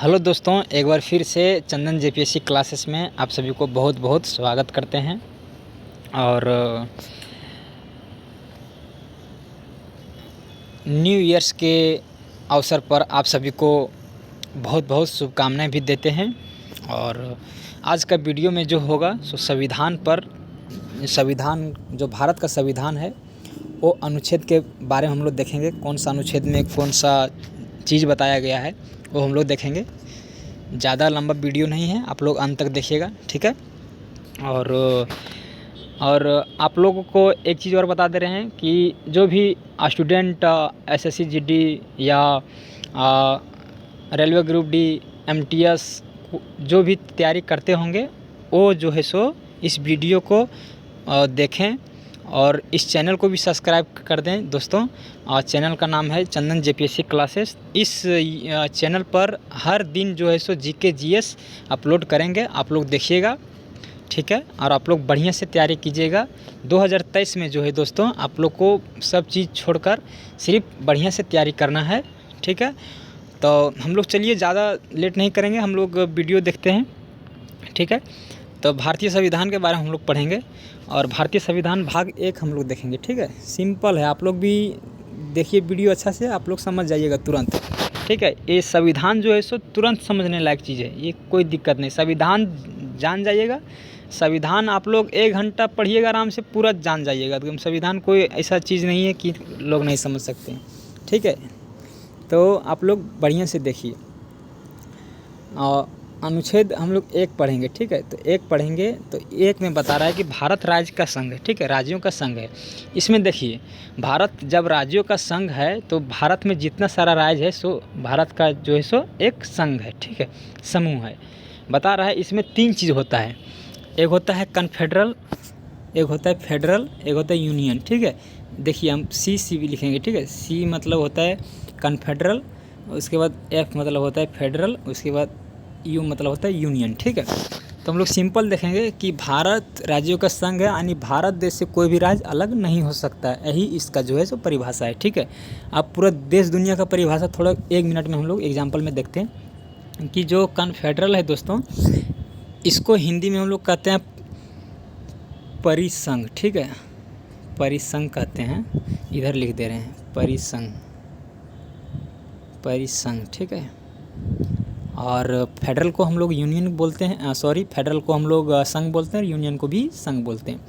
Hello दोस्तों, एक बार फिर से चंदन जेपीएससी क्लासेस में आप सभी को बहुत बहुत स्वागत करते हैं। और न्यू ईयर्स के अवसर पर आप सभी को बहुत बहुत शुभकामनाएं भी देते हैं। और आज का वीडियो में जो होगा सो संविधान पर, संविधान जो भारत का संविधान है वो अनुच्छेद के बारे में हम लोग देखेंगे। कौन सा अनुच्छेद में कौन सा चीज़ बताया गया है वो हम लोग देखेंगे। ज़्यादा लंबा वीडियो नहीं है, आप लोग अंत तक देखिएगा, ठीक है। और आप लोगों को एक चीज़ और बता दे रहे हैं कि जो भी स्टूडेंट एसएससी जीडी या रेलवे ग्रुप डी एमटीएस जो भी तैयारी करते होंगे वो जो है सो इस वीडियो को देखें और इस चैनल को भी सब्सक्राइब कर दें दोस्तों। चैनल का नाम है चंदन जेपीएससी क्लासेस। इस चैनल पर हर दिन जो है सो जीके जीएस अपलोड करेंगे, आप लोग देखिएगा, ठीक है। और आप लोग बढ़िया से तैयारी कीजिएगा। 2023 में जो है दोस्तों आप लोग को सब चीज़ छोड़कर सिर्फ बढ़िया से तैयारी करना है, ठीक है। तो हम लोग चलिए ज़्यादा लेट नहीं करेंगे, हम लोग वीडियो देखते हैं, ठीक है। तो भारतीय संविधान के बारे में हम लोग पढ़ेंगे और भारतीय संविधान भाग 1 हम लोग देखेंगे, ठीक है। सिंपल है, आप लोग भी देखिए वीडियो अच्छा से, आप लोग समझ जाइएगा तुरंत, ठीक है। ये संविधान जो है सो तुरंत समझने लायक चीज़ है, ये कोई दिक्कत नहीं। संविधान जान जाइएगा, संविधान आप लोग 1 घंटा पढ़िएगा आराम से, पूरा जान जाइएगा एकदम। संविधान कोई ऐसा चीज़ नहीं है कि लोग नहीं समझ सकते हैं, ठीक है। तो आप लोग बढ़िया से देखिए। अनुच्छेद हम लोग 1 पढ़ेंगे, ठीक है। तो 1 पढ़ेंगे तो 1 में बता रहा है कि भारत राज्य का संघ है, ठीक है, राज्यों का संघ है। इसमें देखिए, भारत जब राज्यों का संघ है तो भारत में जितना सारा राज्य है सो भारत का जो है सो एक संघ है, ठीक है, समूह है। बता रहा है इसमें 3 चीज़ होता है, एक होता है कन्फेडरल, एक होता है फेडरल, एक होता है यूनियन, ठीक है। देखिए हम सी भी लिखेंगे, ठीक है। सी मतलब होता है कन्फेडरल, उसके बाद एफ मतलब होता है फेडरल, उसके बाद यू मतलब होता है यूनियन, ठीक है। तो हम लोग सिंपल देखेंगे कि भारत राज्यों का संघ है, यानी भारत देश से कोई भी राज्य अलग नहीं हो सकता है, यही इसका जो है सो परिभाषा है, ठीक है। अब पूरा देश दुनिया का परिभाषा थोड़ा 1 मिनट में हम लोग एग्जाम्पल में देखते हैं कि जो कन्फेडरल है दोस्तों, इसको हिंदी में हम लोग कहते हैं परिसंघ, ठीक है, परिसंघ कहते हैं। इधर लिख दे रहे हैं परिसंघ, परिसंघ, ठीक है। और फेडरल को हम लोग यूनियन बोलते हैं, फेडरल को हम लोग संघ बोलते हैं, यूनियन को भी संघ बोलते हैं।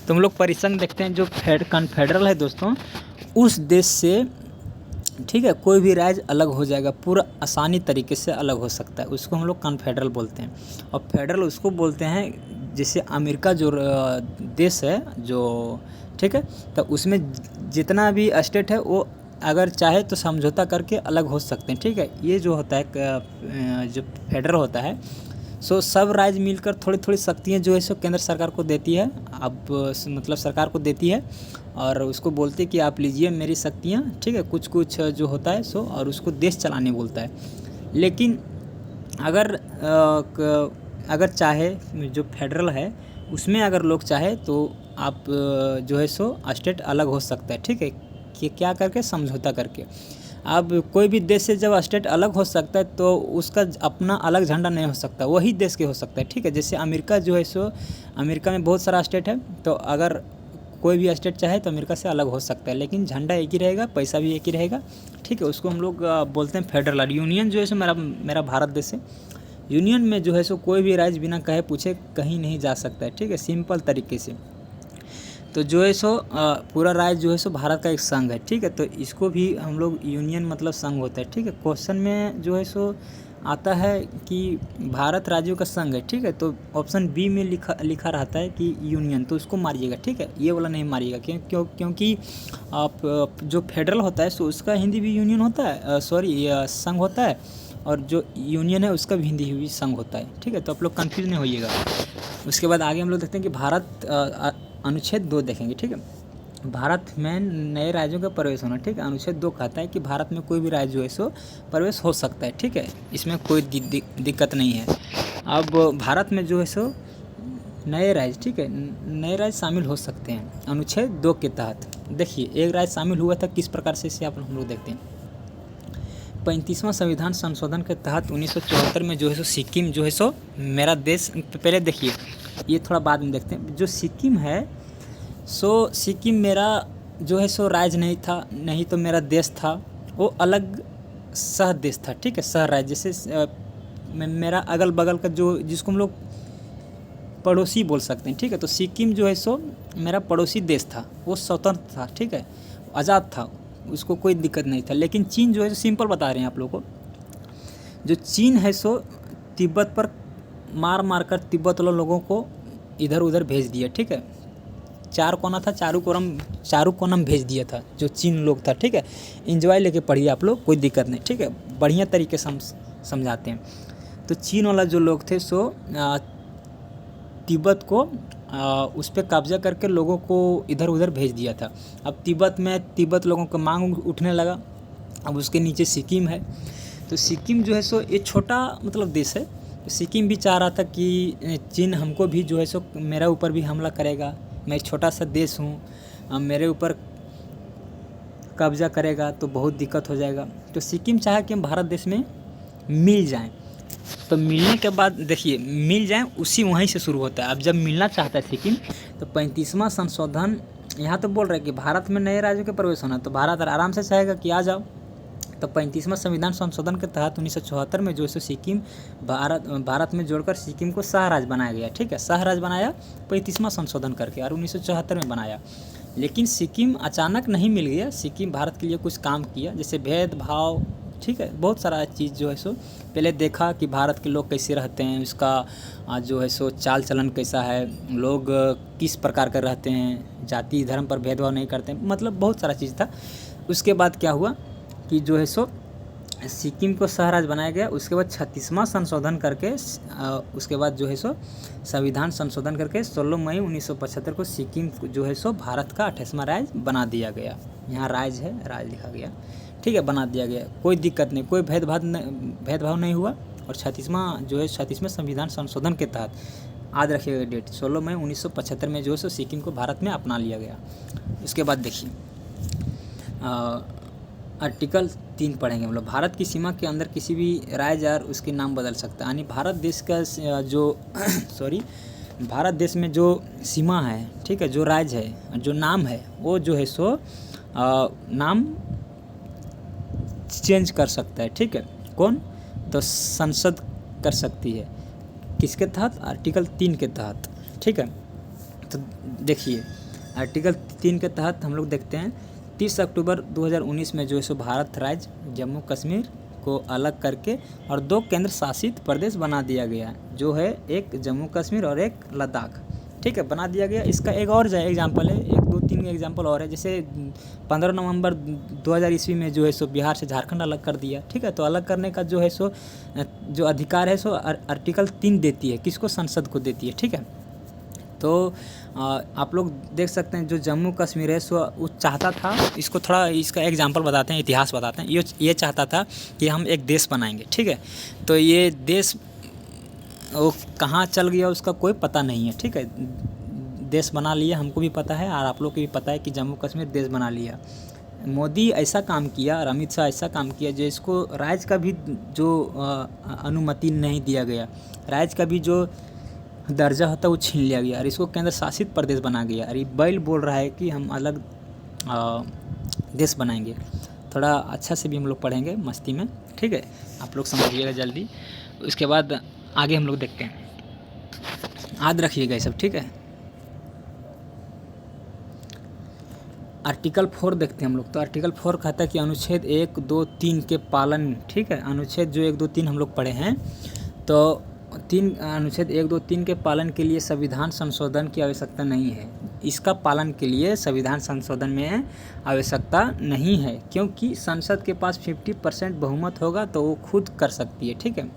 तो हम लोग परिसंघ देखते हैं। जो कन्फेडरल है दोस्तों, उस देश से, ठीक है, कोई भी राज्य अलग हो जाएगा, पूरा आसानी तरीके से अलग हो सकता है, उसको हम लोग कन्फेडरल बोलते हैं। और फेडरल उसको बोलते हैं, जैसे अमेरिका जो देश है जो, ठीक है, तो उसमें जितना भी स्टेट है वो अगर चाहे तो समझौता करके अलग हो सकते हैं, ठीक है। ये जो होता है जो फेडरल होता है सो सब राज्य मिलकर थोड़ी थोड़ी शक्तियाँ जो है सो केंद्र सरकार को देती है, अब मतलब सरकार को देती है और उसको बोलते हैं कि आप लीजिए मेरी शक्तियाँ, ठीक है, कुछ कुछ जो होता है सो, और उसको देश चलाने बोलता है। लेकिन अगर चाहे जो फेडरल है उसमें अगर लोग चाहे तो आप जो है सो स्टेट अलग हो सकता है, ठीक है, कि क्या करके, समझौता करके। अब कोई भी देश से जब स्टेट अलग हो सकता है तो उसका अपना अलग झंडा नहीं हो सकता, वही देश के हो सकता है, ठीक है। जैसे अमेरिका जो है सो, अमेरिका में बहुत सारा स्टेट है, तो अगर कोई भी स्टेट चाहे तो अमेरिका से अलग हो सकता है, लेकिन झंडा एक ही रहेगा, पैसा भी एक ही रहेगा, ठीक है। उसको हम लोग बोलते हैं फेडरल। और यूनियन जो है सो मेरा भारत देश है, यूनियन में जो है सो कोई भी राज्य बिना कहे पूछे कहीं नहीं जा सकता है, ठीक है, सिंपल तरीके से। तो जो है सो पूरा राज्य जो है सो भारत का एक संघ है, ठीक है। तो इसको भी हम लोग यूनियन मतलब संघ होता है, ठीक है। क्वेश्चन में जो है सो आता है कि भारत राज्यों का संघ है, ठीक है। तो ऑप्शन बी में लिखा रहता है कि यूनियन, तो उसको मारिएगा, ठीक है, ये वाला नहीं मारिएगा। क्योंकि आप जो फेडरल होता है सो उसका हिंदी भी यूनियन होता है, संघ होता है, और जो यूनियन है उसका भी हिंदी भी संघ होता है, ठीक है। तो आप लोग कन्फ्यूज नहीं होइएगा। उसके बाद आगे हम लोग देखते हैं कि भारत अनुच्छेद 2 देखेंगे, ठीक है। भारत में नए राज्यों का प्रवेश होना, ठीक है। अनुच्छेद 2 कहता है कि भारत में कोई भी राज्य जो है सो प्रवेश हो सकता है, ठीक है, इसमें कोई दिक्कत नहीं है। अब भारत में जो है सो नए राज्य, ठीक है, नए राज्य शामिल हो सकते हैं अनुच्छेद 2 के तहत। देखिए एक राज्य शामिल हुआ था किस प्रकार से, इसे आप हम लोग देखते हैं। 35वां संविधान संशोधन के तहत 1974 में जो है सो सिक्किम जो है सो मेरा देश, पहले देखिए ये थोड़ा बाद में देखते हैं। जो सिक्किम है सो सिक्किम मेरा जो है सो राज्य नहीं था, नहीं तो मेरा देश था, वो अलग सह देश था, ठीक है, सह राज्य। जैसे मेरा अगल बगल का जो जिसको हम लोग पड़ोसी बोल सकते हैं, ठीक है। तो सिक्किम जो है सो मेरा पड़ोसी देश था, वो स्वतंत्र था, ठीक है, आज़ाद था, उसको कोई दिक्कत नहीं था। लेकिन चीन जो है सिंपल बता रहे हैं आप लोगों को, जो चीन है सो तिब्बत पर मार मार कर तिब्बत वाले लोगों को इधर उधर भेज दिया, ठीक है। चार कोना था, चारू कोनम भेज दिया था जो चीन लोग था, ठीक है। एंजॉय लेके पढ़िए आप लोग, कोई दिक्कत नहीं, ठीक है, बढ़िया तरीके से हम समझाते हैं। तो चीन वाला जो लोग थे सो तिब्बत को उस पर कब्जा करके लोगों को इधर उधर भेज दिया था। अब तिब्बत लोगों का मांग उठने लगा, अब उसके नीचे सिक्किम है। तो सिक्किम जो है सो ये छोटा मतलब देश है। तो सिक्किम भी चाह रहा था कि चीन हमको भी जो है सो मेरा ऊपर भी हमला करेगा, मैं छोटा सा देश हूँ, मेरे ऊपर कब्जा करेगा तो बहुत दिक्कत हो जाएगा। तो सिक्किम चाहा कि हम भारत देश में मिल जाएं। तो मिलने के बाद देखिए मिल जाएं उसी वहीं से शुरू होता है। अब जब मिलना चाहता है सिक्किम, तो 35वां संशोधन यहाँ तो बोल रहे हैं कि भारत में नए राज्यों के प्रवेश होना, तो भारत आराम से चाहेगा कि आ जाओ। तो 35वां संविधान संशोधन के तहत 1974 में जो है सिक्किम भारत में जोड़कर सिक्किम को सह राज्य बनाया गया, ठीक है। सह राज्य बनाया 35वां संशोधन करके और 1974 में बनाया। लेकिन सिक्किम अचानक नहीं मिल गया, सिक्किम भारत के लिए कुछ काम किया, जैसे भेदभाव, ठीक है, बहुत सारा चीज़ जो है सो पहले देखा कि भारत के लोग कैसे रहते हैं, उसका जो है सो चाल चलन कैसा है, लोग किस प्रकार के रहते हैं, जाति धर्म पर भेदभाव नहीं करते हैं, मतलब बहुत सारा चीज़ था। उसके बाद क्या हुआ कि जो है सो सिक्किम को सह राज्य बनाया गया। उसके बाद 36वां संशोधन करके उसके बाद जो है सो संविधान संशोधन करके 16 मई 1975 को सिक्किम जो है सो भारत का 28वां राज्य बना दिया गया। यहाँ राज्य है, राज्य लिखा गया, ठीक है, बना दिया गया, कोई दिक्कत नहीं, कोई भेदभाव नहीं हुआ। और 36वें संविधान संशोधन के तहत याद रखिएगा डेट 16 मई 1975 में जो है सो सिक्किम को भारत में अपना लिया गया। उसके बाद देखिए आर्टिकल 3 पढ़ेंगे हम लोग। भारत की सीमा के अंदर किसी भी राज्य और उसके नाम बदल सकता है, यानी भारत देश का जो भारत देश में जो सीमा है, ठीक है, जो राज्य है, जो नाम है, वो जो है सो नाम चेंज कर सकता है, ठीक है। कौन? तो संसद कर सकती है। किसके तहत? आर्टिकल 3 के तहत, ठीक है। तो देखिए आर्टिकल 3 के तहत हम लोग देखते हैं 30 अक्टूबर 2019 में जो है सो भारत राज्य जम्मू कश्मीर को अलग करके और 2 केंद्र शासित प्रदेश बना दिया गया, जो है एक जम्मू कश्मीर और एक लद्दाख, ठीक है, बना दिया गया। इसका एक और एग्जाम्पल है, 1 2 3 एग्जाम्पल और है। जैसे 15 नवंबर 2000 ईस्वी में जो है सो बिहार से झारखंड अलग कर दिया, ठीक है। तो अलग करने का जो है सो जो अधिकार है सो आर्टिकल 3 देती है, किसको? संसद को देती है, ठीक है। तो आप लोग देख सकते हैं जो जम्मू कश्मीर है सो वो चाहता था, इसको थोड़ा इसका एग्जांपल बताते हैं, इतिहास बताते हैं। ये चाहता था कि हम एक देश बनाएंगे, ठीक है। तो ये देश वो कहाँ चल गया उसका कोई पता नहीं है, ठीक है। देश बना लिया, हमको भी पता है और आप लोग को भी पता है कि जम्मू कश्मीर देश बना लिया। मोदी ऐसा काम किया और अमित शाह ऐसा काम किया जो इसको राज्य का भी जो अनुमति नहीं दिया गया, राज्य का भी जो दर्जा होता है वो छीन लिया गया और इसको केंद्र शासित प्रदेश बना गया। और ये बैल बोल रहा है कि हम अलग देश बनाएंगे। थोड़ा अच्छा से भी हम लोग पढ़ेंगे मस्ती में, ठीक है, आप लोग समझिएगा जल्दी। उसके बाद आगे हम लोग देखते हैं, याद रखिएगा ये सब, ठीक है। आर्टिकल 4 देखते हैं हम लोग। तो आर्टिकल 4 कहता है कि अनुच्छेद 1 2 3 के पालन, ठीक है। अनुच्छेद जो 1 2 3 हम लोग पढ़े हैं, तो अनुच्छेद 1 2 3 के पालन के लिए संविधान संशोधन की आवश्यकता नहीं है। इसका पालन के लिए संविधान संशोधन में आवश्यकता नहीं है, क्योंकि संसद के पास 50% बहुमत होगा तो वो खुद कर सकती है, ठीक है।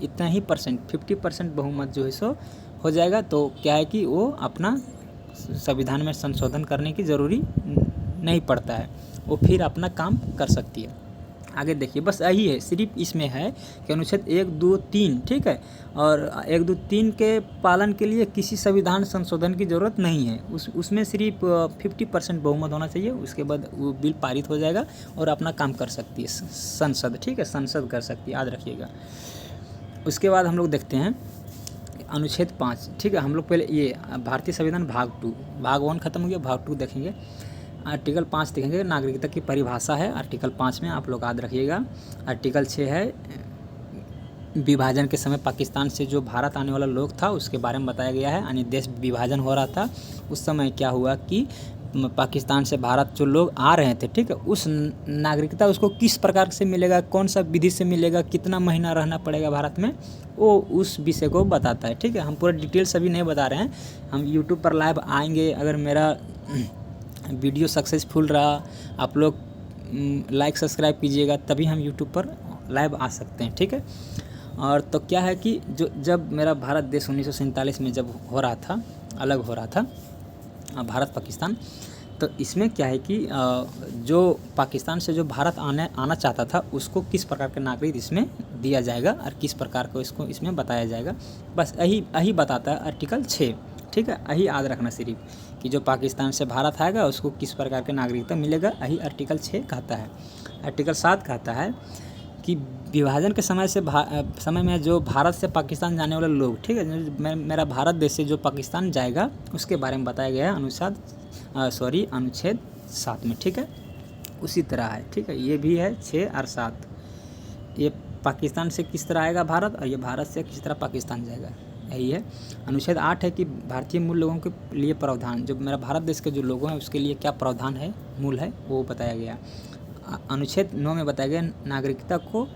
इतना ही परसेंट 50% बहुमत जो है सो हो जाएगा, तो क्या है कि वो अपना संविधान में संशोधन करने की ज़रूरी नहीं पड़ता है, वो फिर अपना काम कर सकती है। आगे देखिए, बस यही है, सिर्फ इसमें है कि अनुच्छेद 1, 2, 3, ठीक है, और 1, 2, 3 के पालन के लिए किसी संविधान संशोधन की ज़रूरत नहीं है। उसमें सिर्फ 50% बहुमत होना चाहिए, उसके बाद वो बिल पारित हो जाएगा और अपना काम कर सकती है संसद, ठीक है, संसद कर सकती है, याद रखिएगा। उसके बाद हम लोग देखते हैं अनुच्छेद 5, ठीक है। हम लोग पहले ये भारतीय संविधान भाग 2, भाग 1 खत्म हो गया, भाग 2 देखेंगे। आर्टिकल 5 देखेंगे, नागरिकता की परिभाषा है आर्टिकल 5 में, आप लोग याद रखिएगा। आर्टिकल 6 है विभाजन के समय पाकिस्तान से जो भारत आने वाला लोग था उसके बारे में बताया गया है, यानी देश विभाजन हो रहा था उस समय क्या हुआ कि पाकिस्तान से भारत जो लोग आ रहे थे, ठीक है, उस नागरिकता उसको किस प्रकार से मिलेगा, कौन सा विधि से मिलेगा, कितना महीना रहना पड़ेगा भारत में, वो उस विषय को बताता है, ठीक है। हम पूरा डिटेल्स अभी नहीं बता रहे हैं, हम यूट्यूब पर लाइव आएंगे, अगर मेरा वीडियो सक्सेसफुल रहा, आप लोग लाइक सब्सक्राइब कीजिएगा, तभी हम यूट्यूब पर लाइव आ सकते हैं, ठीक है। और तो क्या है कि जब मेरा भारत देश 1947 में जब हो रहा था, अलग हो रहा था भारत पाकिस्तान, तो इसमें क्या है कि जो पाकिस्तान से जो भारत आना चाहता था उसको किस प्रकार का नागरिक इसमें दिया जाएगा और किस प्रकार को इसको इसमें बताया जाएगा, बस यही बताता है आर्टिकल 6, ठीक है। यही याद रखना सिर्फ कि जो पाकिस्तान से भारत आएगा उसको किस प्रकार के नागरिकता मिलेगा, यही आर्टिकल 6 कहता है। आर्टिकल 7 कहता है कि विभाजन के समय में जो भारत से पाकिस्तान जाने वाले लोग, ठीक है, मेरा भारत देश से जो पाकिस्तान जाएगा उसके बारे में बताया गया है अनुच्छेद 7 में, ठीक है। उसी तरह है, ठीक है, ये भी है 6 और 7, ये पाकिस्तान से किस तरह आएगा भारत और ये भारत से किस तरह पाकिस्तान जाएगा, यही है। अनुच्छेद 8 है कि भारतीय मूल लोगों के लिए प्रावधान, जो मेरा भारत देश के जो लोगों हैं उसके लिए क्या प्रावधान है, मूल है, वो बताया गया। अनुच्छेद 9 में बताया गया नागरिकता को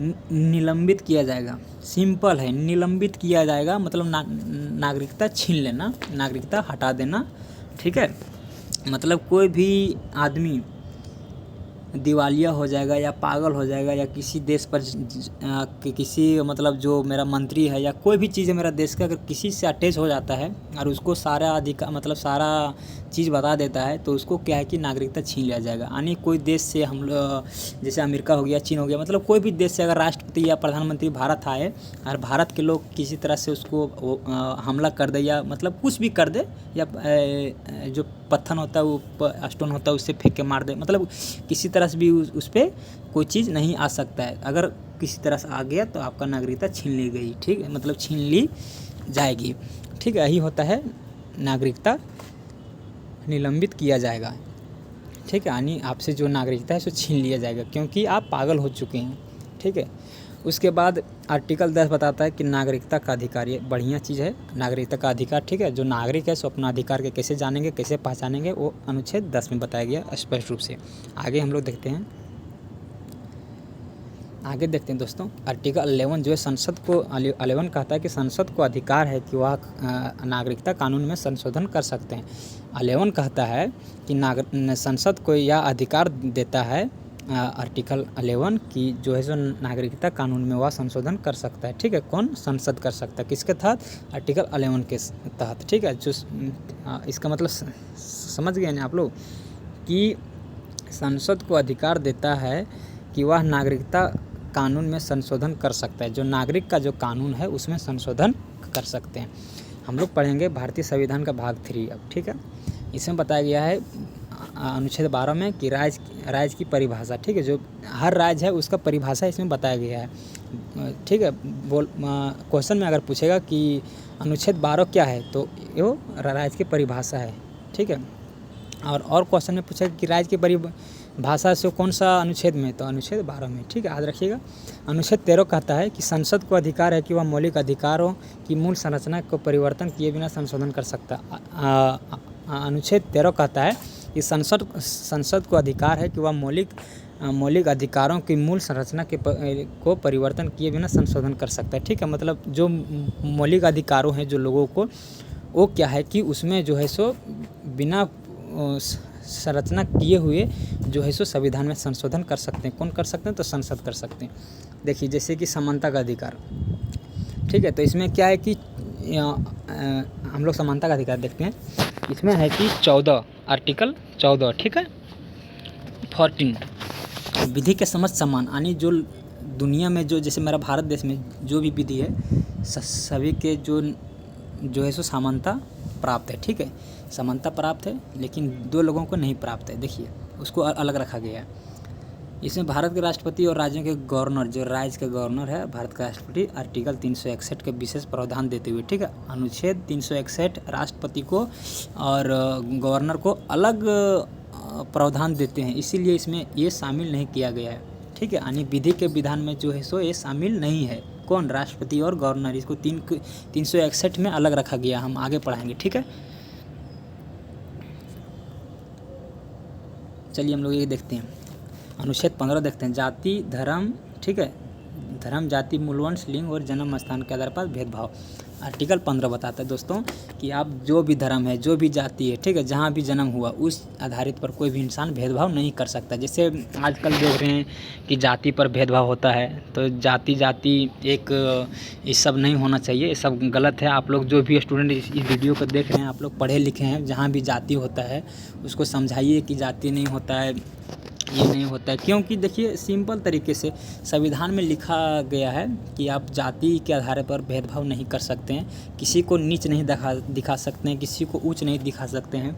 निलंबित किया जाएगा, सिंपल है, निलंबित किया जाएगा मतलब नागरिकता छीन लेना, नागरिकता हटा देना, ठीक है। मतलब कोई भी आदमी दिवालिया हो जाएगा या पागल हो जाएगा या किसी देश पर किसी मतलब जो मेरा मंत्री है या कोई भी चीज़ है मेरा देश का, अगर किसी से अटैच हो जाता है और उसको सारा अधिकार मतलब सारा चीज़ बता देता है तो उसको क्या है कि नागरिकता छीन लिया जाएगा। यानी कोई देश से हम लोग जैसे अमेरिका हो गया, चीन हो गया, मतलब कोई भी देश से अगर राष्ट्रपति या प्रधानमंत्री भारत आए और भारत के लोग किसी तरह से उसको हमला कर दे या मतलब कुछ भी कर दे या जो पत्थर होता है वो स्टोन होता है उससे फेंक के मार दे, मतलब किसी तरह से भी उस पर कोई चीज़ नहीं आ सकता है। अगर किसी तरह से आ गया तो आपका नागरिकता छीन ली गई, ठीक है, मतलब छीन ली जाएगी, ठीक है। यही होता है नागरिकता निलंबित किया जाएगा, ठीक है, यानी आपसे जो नागरिकता है उसको छीन लिया जाएगा क्योंकि आप पागल हो चुके हैं, ठीक है। उसके बाद आर्टिकल 10 बताता है कि नागरिकता का अधिकार, ये बढ़िया चीज़ है, नागरिकता का अधिकार, ठीक है। जो नागरिक है सो अपना अधिकार के कैसे जानेंगे, कैसे पहचानेंगे, वो अनुच्छेद 10 में बताया गया स्पष्ट रूप से। आगे हम लोग देखते हैं, आगे देखते हैं दोस्तों, आर्टिकल 11 जो है संसद को 11 कहता है कि संसद को अधिकार है कि वह नागरिकता कानून में संशोधन कर सकते हैं। 11 कहता है कि संसद को यह अधिकार देता है आर्टिकल 11 की जो है सो नागरिकता कानून में वह संशोधन कर सकता है, ठीक है। कौन? संसद कर सकता है, किसके तहत? आर्टिकल 11 के तहत, ठीक है। जो इसका मतलब समझ गए ना आप लोग कि संसद को अधिकार देता है कि वह नागरिकता कानून में संशोधन कर सकता है, जो नागरिक का जो कानून है उसमें संशोधन कर सकते हैं। हम लोग पढ़ेंगे भारतीय संविधान का भाग 3 अब, ठीक है। इसमें बताया गया है अनुच्छेद 12 में कि राज्य की परिभाषा, ठीक है, जो हर राज्य है उसका परिभाषा इसमें बताया गया है, ठीक है। क्वेश्चन में अगर पूछेगा कि अनुच्छेद 12 क्या है तो वो राज्य की परिभाषा है, ठीक है। और क्वेश्चन में पूछेगा कि राज्य की परिभाषा से कौन सा अनुच्छेद में, तो अनुच्छेद 12 में, ठीक है, याद रखिएगा। अनुच्छेद 13 कहता है कि संसद को अधिकार है कि वह मौलिक अधिकारों की मूल संरचना को परिवर्तन किए बिना संशोधन कर सकता। अनुच्छेद 13 कहता है कि संसद को अधिकार है कि वह मौलिक अधिकारों की मूल संरचना को परिवर्तन किए बिना संशोधन कर सकता है, ठीक है। मतलब जो मौलिक अधिकारों हैं जो लोगों को, वो क्या है कि उसमें जो है सो बिना संरचना किए हुए जो है सो संविधान में संशोधन कर सकते हैं। कौन कर सकते हैं? तो संसद कर सकते हैं। देखिए जैसे कि समानता का अधिकार, ठीक है, तो इसमें क्या है कि हम लोग समानता का अधिकार देखते हैं। इसमें है कि 14 आर्टिकल 14, ठीक है, 14 विधि के समक्ष समान, यानी जो दुनिया में जो जैसे मेरा भारत देश में जो भी विधि है सभी के जो है सो समानता प्राप्त है, ठीक है, समानता प्राप्त है, लेकिन 2 लोगों को नहीं प्राप्त है। देखिए उसको अलग रखा गया है। इसमें भारत के राष्ट्रपति और राज्यों के गवर्नर, जो राज्य के गवर्नर है भारत का राष्ट्रपति, आर्टिकल 361 के विशेष प्रावधान देते हुए, ठीक है, अनुच्छेद 361 राष्ट्रपति को और गवर्नर को अलग प्रावधान देते हैं, इसीलिए इसमें ये शामिल नहीं किया गया है, ठीक है, यानी विधि के विधान में जो है सो ये शामिल नहीं है। कौन? राष्ट्रपति और गवर्नर, इसको 361 में अलग रखा गया, हम आगे पढ़ाएंगे, ठीक है। चलिए हम लोग ये देखते हैं, अनुच्छेद 15 देखते हैं, जाति धर्म, ठीक है, धर्म जाति मूलवंश लिंग और जन्म स्थान के आधार पर भेदभाव। आर्टिकल 15 बताता है दोस्तों कि आप जो भी धर्म है, जो भी जाति है, ठीक है, जहाँ भी जन्म हुआ उस आधारित पर कोई भी इंसान भेदभाव नहीं कर सकता। जैसे आजकल देख रहे हैं कि जाति पर भेदभाव होता है, तो जाति एक ये सब नहीं होना चाहिए, ये सब गलत है। आप लोग जो भी स्टूडेंट इस वीडियो को देख रहे हैं, आप लोग पढ़े लिखे हैं, जहाँ भी जाति होता है उसको समझाइए कि जाति नहीं होता है, ये नहीं होता है, क्योंकि देखिए सिंपल तरीके से संविधान में लिखा गया है कि आप जाति के आधार पर भेदभाव नहीं कर सकते हैं, किसी को नीच नहीं दिखा सकते हैं, किसी को ऊंच नहीं दिखा सकते हैं।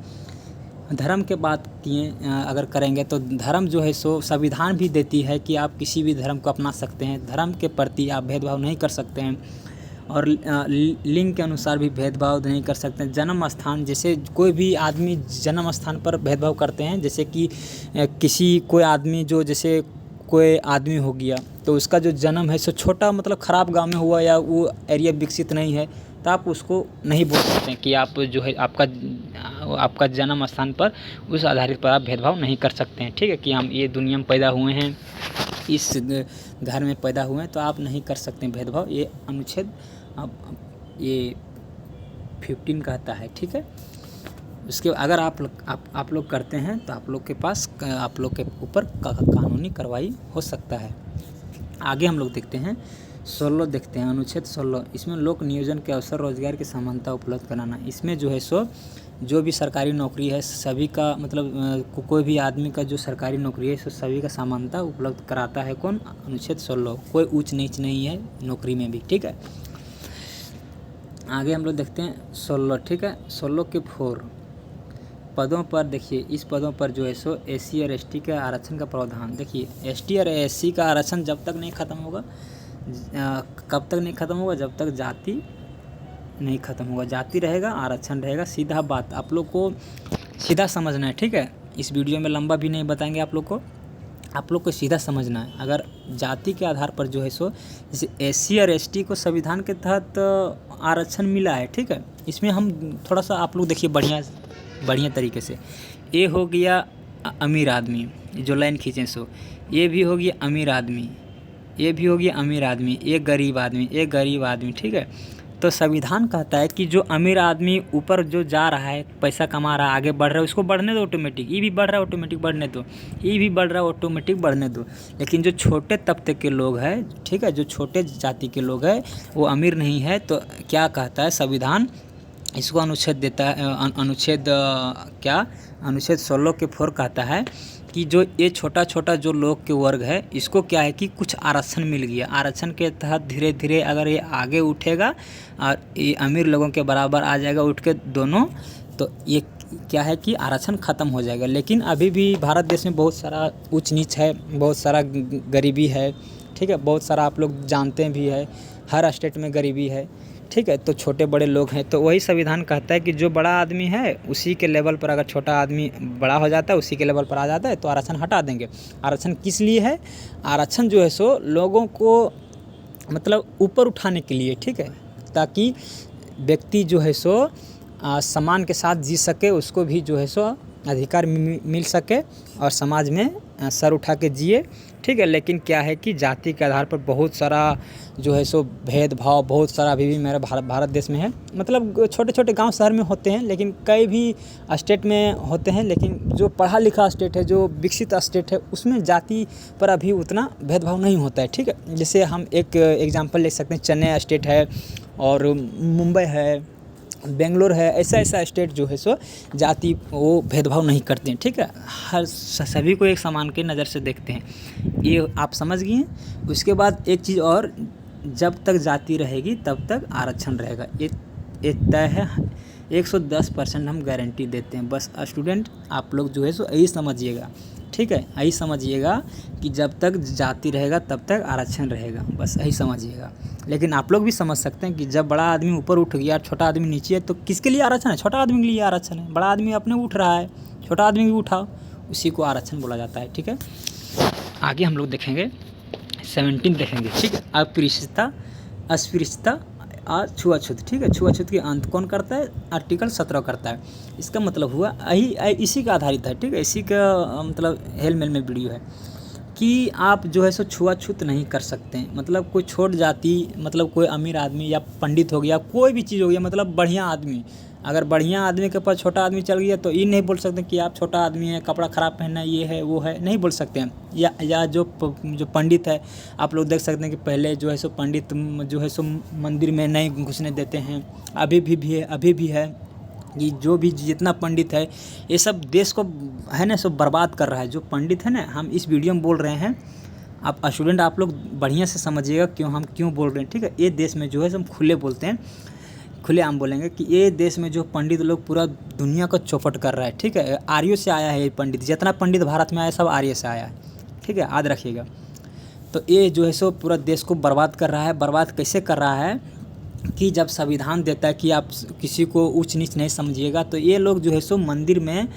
धर्म के बात किए अगर करेंगे तो धर्म जो है सो संविधान भी देती है कि आप किसी भी धर्म को अपना सकते हैं, धर्म के प्रति आप भेदभाव नहीं कर सकते हैं, और लिंग के अनुसार भी भेदभाव नहीं कर सकते हैं। जन्म स्थान, जैसे कोई भी आदमी जन्म स्थान पर भेदभाव करते हैं, जैसे कि कोई आदमी जो, जैसे कोई आदमी हो गया तो उसका जो जन्म है सो छोटा, मतलब ख़राब गांव में हुआ या वो एरिया विकसित नहीं है, तो आप उसको नहीं बोल सकते हैं कि आप जो है आपका जन्म स्थान पर उस आधारित पर आप भेदभाव नहीं कर सकते हैं, ठीक है, कि हम ये दुनिया में पैदा हुए हैं, इस घर में पैदा हुए हैं, तो आप नहीं कर सकते भेदभाव। ये अनुच्छेद ये 15 कहता है, ठीक है। उसके अगर आप लोग करते हैं तो आप लोग के ऊपर कानूनी कार्रवाई हो सकता है। आगे हम लोग देखते हैं 16 देखते हैं, अनुच्छेद 16, इसमें लोक नियोजन के अवसर रोजगार की समानता उपलब्ध कराना। इसमें जो है सो जो भी सरकारी नौकरी है सभी का, मतलब कोई भी आदमी का जो सरकारी नौकरी है सो सभी का समानता उपलब्ध कराता है। कौन? अनुच्छेद 16, कोई ऊंच नीच नहीं है नौकरी में भी, ठीक है। आगे हम लोग देखते हैं 16, ठीक है, 16 के 4 पदों पर देखिए, इस पदों पर जो है सो SC और ST का आरक्षण का प्रावधान। देखिए ST और SC का आरक्षण जब तक नहीं ख़त्म होगा, कब तक नहीं ख़त्म होगा? जब तक जाति नहीं ख़त्म होगा, जाति रहेगा आरक्षण रहेगा। सीधा बात, आप लोग को सीधा समझना है, ठीक है। इस वीडियो में लंबा भी नहीं बताएंगे आप लोग को सीधा समझना है। अगर जाति के आधार पर जो है सो, जैसे SC और ST को संविधान के तहत आरक्षण मिला है, ठीक है। इसमें हम थोड़ा सा आप लोग देखिए बढ़िया तरीके से, ये हो गया अमीर आदमी, जो लाइन खींचें सो, ये भी हो गया अमीर आदमी, ये भी हो गया अमीर आदमी, ये गरीब आदमी, ठीक है। तो संविधान कहता है कि जो अमीर आदमी ऊपर जो जा रहा है, पैसा कमा रहा है, आगे बढ़ रहा है, उसको बढ़ने दो ऑटोमेटिक, ये भी बढ़ रहा है ऑटोमेटिक बढ़ने दो, ये भी बढ़ रहा है ऑटोमेटिक बढ़ने दो। लेकिन जो छोटे तबके के लोग हैं, ठीक है, जो छोटे जाति के लोग हैं, वो अमीर नहीं है, तो क्या कहता है संविधान? इसको अनुच्छेद देता है, अनुच्छेद 16 के 4 कहता है कि जो ये छोटा जो लोग के वर्ग है, इसको क्या है कि कुछ आरक्षण मिल गया। आरक्षण के तहत धीरे धीरे अगर ये आगे उठेगा और ये अमीर लोगों के बराबर आ जाएगा उठ के दोनों, तो ये क्या है कि आरक्षण ख़त्म हो जाएगा। लेकिन अभी भी भारत देश में बहुत सारा ऊंच नीच है, बहुत सारा गरीबी है, ठीक है, बहुत सारा आप लोग जानते भी है, हर स्टेट में गरीबी है, ठीक है। तो छोटे बड़े लोग हैं, तो वही संविधान कहता है कि जो बड़ा आदमी है उसी के लेवल पर, अगर छोटा आदमी बड़ा हो जाता है उसी के लेवल पर आ जाता है तो आरक्षण हटा देंगे। आरक्षण किस लिए है? आरक्षण जो है सो लोगों को मतलब ऊपर उठाने के लिए, ठीक है, ताकि व्यक्ति जो है सो सम्मान के साथ जी सके, उसको भी जो है सो अधिकार मिल सके और समाज में सर उठा के जिए, ठीक है। लेकिन क्या है कि जाति के आधार पर बहुत सारा जो है सो भेदभाव, बहुत सारा अभी भी मेरे भारत देश में है। मतलब छोटे छोटे गांव शहर में होते हैं, लेकिन कई भी स्टेट में होते हैं, लेकिन जो पढ़ा लिखा स्टेट है, जो विकसित स्टेट है, उसमें जाति पर अभी उतना भेदभाव नहीं होता है, ठीक है। जैसे हम एक एग्जांपल ले सकते हैं, चेन्नई स्टेट है और मुंबई है बेंगलोर है, ऐसा ऐसा स्टेट जो है सो जाति वो भेदभाव नहीं करते हैं, ठीक है। हर सभी को एक समान के नज़र से देखते हैं, ये आप समझ गए हैं। उसके बाद एक चीज़ और, जब तक जाति रहेगी तब तक आरक्षण रहेगा, ये तय है। 110% हम गारंटी देते हैं। बस स्टूडेंट आप लोग जो है सो यही समझिएगा, ठीक है, यही समझिएगा कि जब तक जाति रहेगा तब तक आरक्षण रहेगा, बस यही समझिएगा। लेकिन आप लोग भी समझ सकते हैं कि जब बड़ा आदमी ऊपर उठ गया, छोटा आदमी नीचे है, तो किसके लिए आरक्षण है? छोटा आदमी के लिए आरक्षण है। बड़ा आदमी अपने उठ रहा है, छोटा आदमी भी उठाओ, उसी को आरक्षण बोला जाता है, ठीक है। आगे हम लोग देखेंगे 17 देखेंगे, ठीक है। अस्पृश्यता, अस्पृश्यता और छुआछूत, ठीक है। छुआछूत के अंत कौन करता है? आर्टिकल 17 करता है। इसका मतलब हुआ इसी का आधारित है, ठीक है। इसी का मतलब हेल मेल में वीडियो है कि आप जो है सो छुआछूत नहीं कर सकते हैं। मतलब कोई छोट जाति, मतलब कोई अमीर आदमी या पंडित हो गया, कोई भी चीज़ हो गया, मतलब बढ़िया आदमी, अगर बढ़िया आदमी के पास छोटा आदमी चल गया तो ये नहीं बोल सकते कि आप छोटा आदमी है, कपड़ा ख़राब पहनना, ये है वो है, नहीं बोल सकते हैं। या जो पंडित है, आप लोग देख सकते हैं कि पहले जो है सो पंडित जो है सो मंदिर में नहीं घुसने देते हैं, अभी भी है कि जो भी जितना पंडित है, ये सब देश को है ना सो बर्बाद कर रहा है। जो पंडित है ना, हम इस वीडियो में बोल रहे हैं, आप स्टूडेंट आप लोग बढ़िया से समझिएगा हम क्यों बोल रहे हैं, ठीक है। ये देश में जो है हम खुले बोलते हैं, खुलेआम बोलेंगे कि ये देश में जो पंडित लोग पूरा दुनिया को चौपट कर रहा है, ठीक है। आर्यों से आया है ये पंडित, जितना पंडित भारत में आया सब आर्य से आया है, ठीक है, याद रखिएगा। तो ये जो है सो पूरा देश को बर्बाद कर रहा है। बर्बाद कैसे कर रहा है कि जब संविधान देता है कि आप किसी को ऊंच नीच नहीं समझिएगा, तो ये लोग जो है सो मंदिर में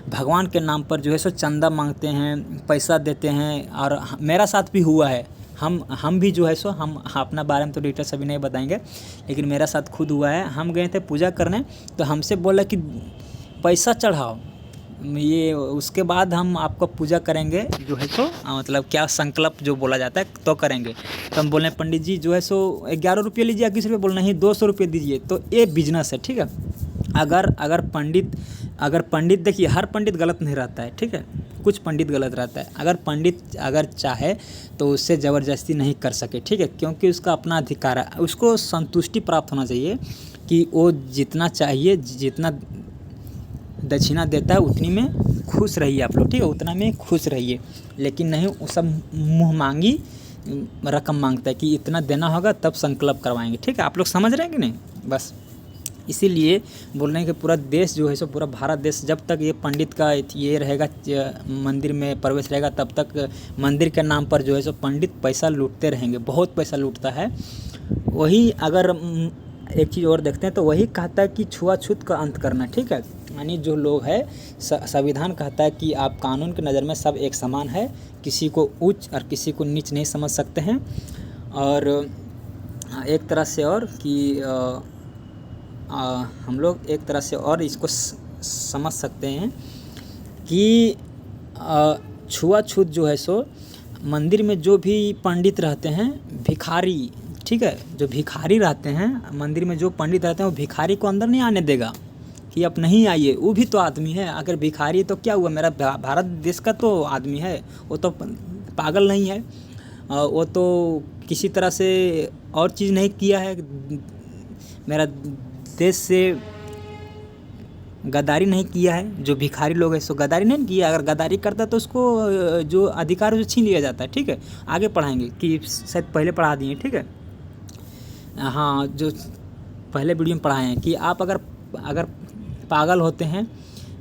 भगवान के नाम पर जो है सो चंदा मांगते हैं, पैसा देते हैं। और मेरा साथ भी हुआ है, हम भी जो है सो हम अपना बारे में तो डिटेल्स अभी नहीं बताएंगे, लेकिन मेरा साथ खुद हुआ है। हम गए थे पूजा करने, तो हमसे बोला कि पैसा चढ़ाओ, ये उसके बाद हम आपको पूजा करेंगे, जो है सो मतलब क्या संकल्प जो बोला जाता है तो करेंगे। तो हम बोले पंडित जी जो है सो 11 रुपये लीजिए, 21 रुपये, बोलना ही 200 रुपये दीजिए। तो ये बिजनेस है, ठीक है। अगर पंडित देखिए, हर पंडित गलत नहीं रहता है, ठीक है, कुछ पंडित गलत रहता है। अगर पंडित अगर चाहे तो उससे ज़बरदस्ती नहीं कर सके, ठीक है, क्योंकि उसका अपना अधिकार है। उसको संतुष्टि प्राप्त होना चाहिए कि वो जितना चाहिए, जितना दक्षिणा देता है उतनी में खुश रहिए आप लोग, ठीक है, उतना में खुश रहिए। लेकिन नहीं, वो सब मुँह मांगी रकम मांगता है कि इतना देना होगा तब संकल्प करवाएंगे, ठीक है। आप लोग समझ रहे हैं कि नहीं? बस इसीलिए बोल रहे हैं कि पूरा देश जो है सो, पूरा भारत देश, जब तक ये पंडित का ये रहेगा, मंदिर में प्रवेश रहेगा, तब तक मंदिर के नाम पर जो है सो पंडित पैसा लूटते रहेंगे, बहुत पैसा लूटता है। वही अगर एक चीज़ और देखते हैं तो वही कहता है कि छुआछूत का अंत करना, ठीक है। यानी जो लोग है, संविधान कहता है कि आप कानून की नज़र में सब एक समान है, किसी को उच्च और किसी को नीच नहीं समझ सकते हैं। और एक तरह से और कि हम लोग एक तरह से और इसको समझ सकते हैं कि छुआछूत जो है सो मंदिर में जो भी पंडित रहते हैं, भिखारी, ठीक है, जो भिखारी रहते हैं मंदिर में, जो पंडित रहते हैं, वो भिखारी को अंदर नहीं आने देगा कि आप नहीं आइए, वो भी तो आदमी है। अगर भिखारी तो क्या हुआ, मेरा भारत देश का तो आदमी है, वो तो पागल नहीं है, वो तो किसी तरह से और चीज़ नहीं किया है, मेरा देश से गद्दारी नहीं किया है। जो भिखारी लोग हैं सो गद्दारी नहीं किया, अगर गद्दारी करता है तो उसको जो अधिकार छीन लिया जाता है, ठीक है। आगे पढ़ाएंगे कि शायद पहले पढ़ा दिए, ठीक है, हाँ, जो पहले वीडियो में पढ़ाए हैं कि आप अगर पागल होते हैं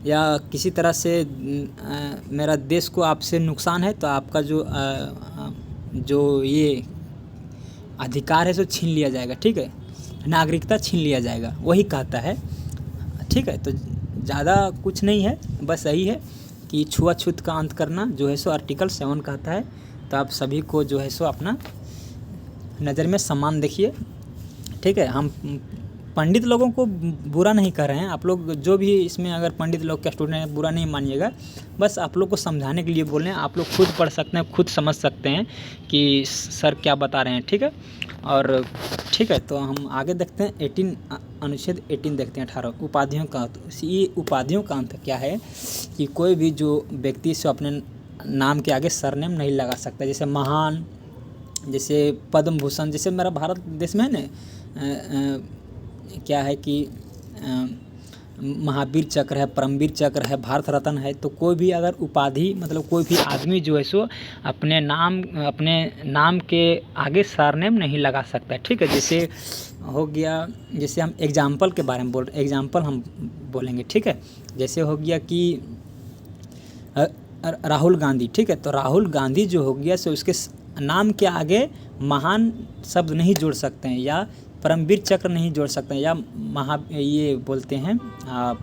या किसी तरह से मेरा देश को आपसे नुकसान है, तो आपका जो ये अधिकार है सो छीन लिया जाएगा, ठीक है, नागरिकता छीन लिया जाएगा, वही कहता है, ठीक है। तो ज़्यादा कुछ नहीं है, बस यही है कि छुआछूत का अंत करना जो है सो आर्टिकल 7 कहता है। तो आप सभी को जो है सो अपना नज़र में सम्मान देखिए, ठीक है। हम पंडित लोगों को बुरा नहीं कर रहे हैं, आप लोग जो भी इसमें अगर पंडित लोग के स्टूडेंट हैं बुरा नहीं मानिएगा, बस आप लोग को समझाने के लिए बोल रहे हैं। आप लोग खुद पढ़ सकते हैं, खुद समझ सकते हैं कि सर क्या बता रहे हैं, ठीक है। और ठीक है, तो हम आगे देखते हैं 18 अनुच्छेद 18 देखते हैं 18 उपाधियों का। तो ये उपाधियों का अंत क्या है कि कोई भी जो व्यक्ति से अपने नाम के आगे सरनेम नहीं लगा सकता, जैसे महान, जैसे पद्म भूषण, जैसे मेरा भारत देश में है ना क्या है कि महावीर चक्र है, परमवीर चक्र है, भारत रत्न है, तो कोई भी अगर उपाधि मतलब कोई भी आदमी जो है सो अपने नाम के आगे सरनेम नहीं लगा सकता है, ठीक है। जैसे हो गया, जैसे हम एग्जाम्पल के बारे में एग्जाम्पल हम बोलेंगे, ठीक है। जैसे हो गया कि राहुल गांधी, ठीक है, तो राहुल गांधी जो हो गया सो उसके नाम के आगे महान शब्द नहीं जोड़ सकते हैं, या परमवीर चक्र नहीं जोड़ सकते हैं, या ये बोलते हैं आप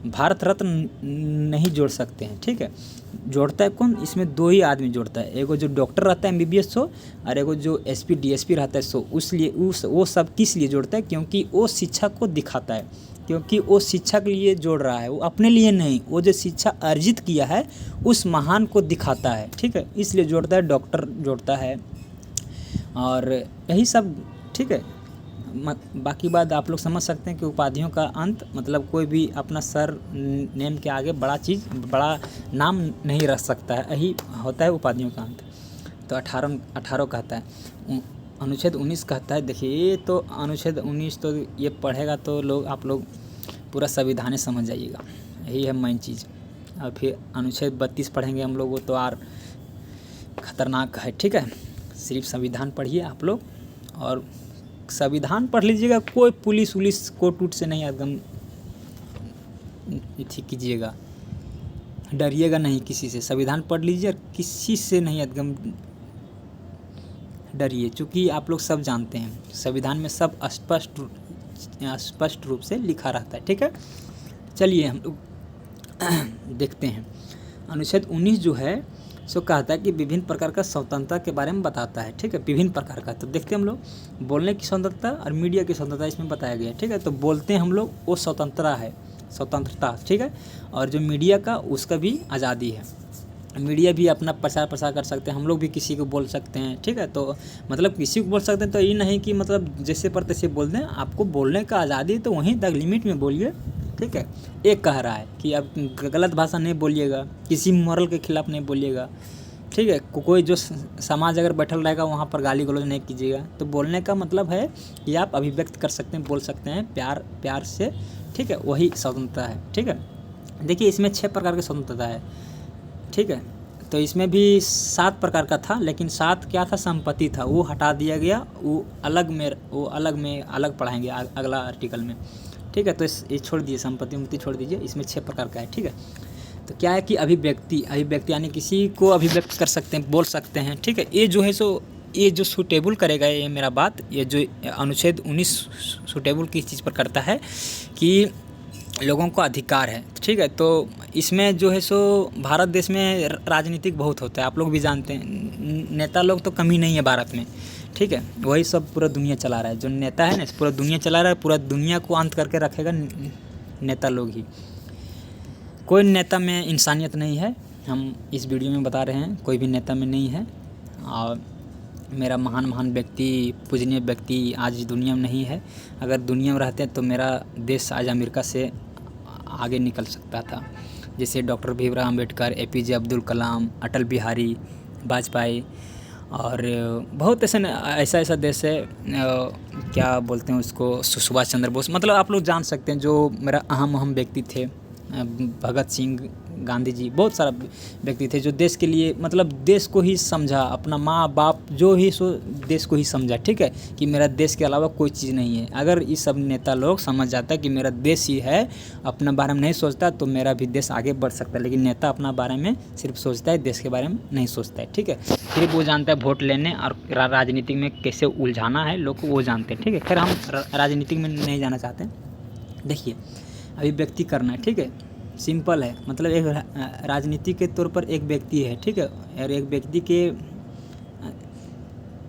भारत रत्न नहीं जोड़ सकते हैं, ठीक है। जोड़ता है कौन? इसमें दो ही आदमी जोड़ता है, एगो जो डॉक्टर रहता है MBBS सो, और एगो जो SP DSP रहता है सो। वो सब किस लिए जोड़ता है? क्योंकि वो शिक्षा को दिखाता है, क्योंकि वो शिक्षा के लिए जोड़ रहा है, वो अपने लिए नहीं, वो जो शिक्षा अर्जित किया है उस महान को दिखाता है, ठीक है, इसलिए जोड़ता है। डॉक्टर जोड़ता है और यही सब, ठीक है। बाकी बात आप लोग समझ सकते हैं कि उपाधियों का अंत मतलब कोई भी अपना सर नेम के आगे बड़ा नाम नहीं रख सकता है, यही होता है उपाधियों का अंत। तो 18 कहता है, अनुच्छेद 19 कहता है, देखिए ये तो अनुच्छेद 19 तो ये पढ़ेगा तो आप लोग पूरा संविधान समझ जाइएगा, यही है मेन चीज़। और फिर अनुच्छेद 32 पढ़ेंगे हम लोग, वो तो और ख़तरनाक है, ठीक है। सिर्फ संविधान पढ़िए आप लोग, और संविधान पढ़ लीजिएगा, कोई पुलिस कोर्ट वूट से नहीं एकदम ठीक कीजिएगा, डरिएगा नहीं किसी से। संविधान पढ़ लीजिए और किसी से नहीं एकदम डरिए, चूँकि आप लोग सब जानते हैं संविधान में सब स्पष्ट रूप से लिखा रहता है, ठीक है। चलिए हम लोग देखते हैं। अनुच्छेद 19 जो है सो कहता है कि विभिन्न प्रकार का स्वतंत्रता के बारे में बताता है, ठीक है, विभिन्न प्रकार का। तो देखते हैं हम लोग बोलने की स्वतंत्रता और मीडिया की स्वतंत्रता इसमें बताया गया है, ठीक है। तो बोलते हैं हम लोग वो स्वतंत्रता, ठीक है। और जो मीडिया का उसका भी आज़ादी है, मीडिया भी अपना प्रसार कर सकते हैं, हम लोग भी किसी को बोल सकते हैं, ठीक है। तो मतलब किसी को बोल सकते हैं, तो ये नहीं कि मतलब जैसे पर तैसे बोल दें, आपको बोलने का आज़ादी तो वहीं तक लिमिट में बोलिए, ठीक है। एक कह रहा है कि आप गलत भाषा नहीं बोलिएगा, किसी मॉरल के खिलाफ नहीं बोलिएगा, ठीक है। कोई जो समाज अगर बैठल रहेगा वहाँ पर गाली गलौज नहीं कीजिएगा। तो बोलने का मतलब है कि आप अभिव्यक्त कर सकते हैं, बोल सकते हैं प्यार से, ठीक है, वही स्वतंत्रता है, ठीक है। देखिए इसमें 6 प्रकार की स्वतंत्रता है, ठीक है। तो इसमें भी 7 प्रकार का था, लेकिन 7 क्या था? संपत्ति था, वो हटा दिया गया, वो अलग पढ़ाएंगे अगला आर्टिकल में, ठीक है। तो ये छोड़ दीजिए, संपत्ति छोड़ दीजिए, इसमें 6 प्रकार का है, ठीक है। तो क्या है कि अभिव्यक्ति यानी किसी को अभिव्यक्त कर सकते हैं, बोल सकते हैं, ठीक है। ये जो है सो ये जो सूटेबल करेगा, ये मेरा बात, ये जो अनुच्छेद 19 सूटेबल किस चीज़ पर करता है कि लोगों को अधिकार है, ठीक है। तो इसमें जो है सो भारत देश में राजनीतिक बहुत होता है, आप लोग भी जानते हैं, नेता लोग तो कमी नहीं है भारत में, ठीक है। वही सब पूरा दुनिया चला रहा है, जो नेता है ना पूरा दुनिया चला रहा है, पूरा दुनिया को अंत करके रखेगा नेता लोग ही। कोई नेता में इंसानियत नहीं है, हम इस वीडियो में बता रहे हैं, कोई भी नेता में नहीं है। और मेरा महान व्यक्ति, पूजनीय व्यक्ति आज दुनिया में नहीं है, अगर दुनिया में रहते तो मेरा देश आज अमेरिका से आगे निकल सकता था। जैसे डॉक्टर भीमराव अम्बेडकर, APJ अब्दुल कलाम, अटल बिहारी वाजपेयी, और बहुत ऐसा देश है, क्या बोलते हैं उसको, सुभाष चंद्र बोस, मतलब आप लोग जान सकते हैं जो मेरा अहम व्यक्ति थे, भगत सिंह, गांधी जी, बहुत सारा व्यक्ति थे जो देश के लिए मतलब देश को ही समझा, अपना माँ बाप जो ही सो देश को ही समझा, ठीक है, कि मेरा देश के अलावा कोई चीज़ नहीं है। अगर ये सब नेता लोग समझ जाता है कि मेरा देश ही है, अपना बारे में नहीं सोचता, तो मेरा भी देश आगे बढ़ सकता है। लेकिन नेता अपना बारे में सिर्फ सोचता है, देश के बारे में नहीं सोचता है, ठीक है। सिर्फ वो जानता है वोट लेने और राजनीति में कैसे उलझाना है लोग को, वो जानते हैं, ठीक है। खैर हम राजनीति में नहीं जाना चाहते हैं। देखिए अभिव्यक्ति करना है, ठीक है, सिंपल है, मतलब एक राजनीति के तौर पर एक व्यक्ति है, ठीक है, और एक व्यक्ति के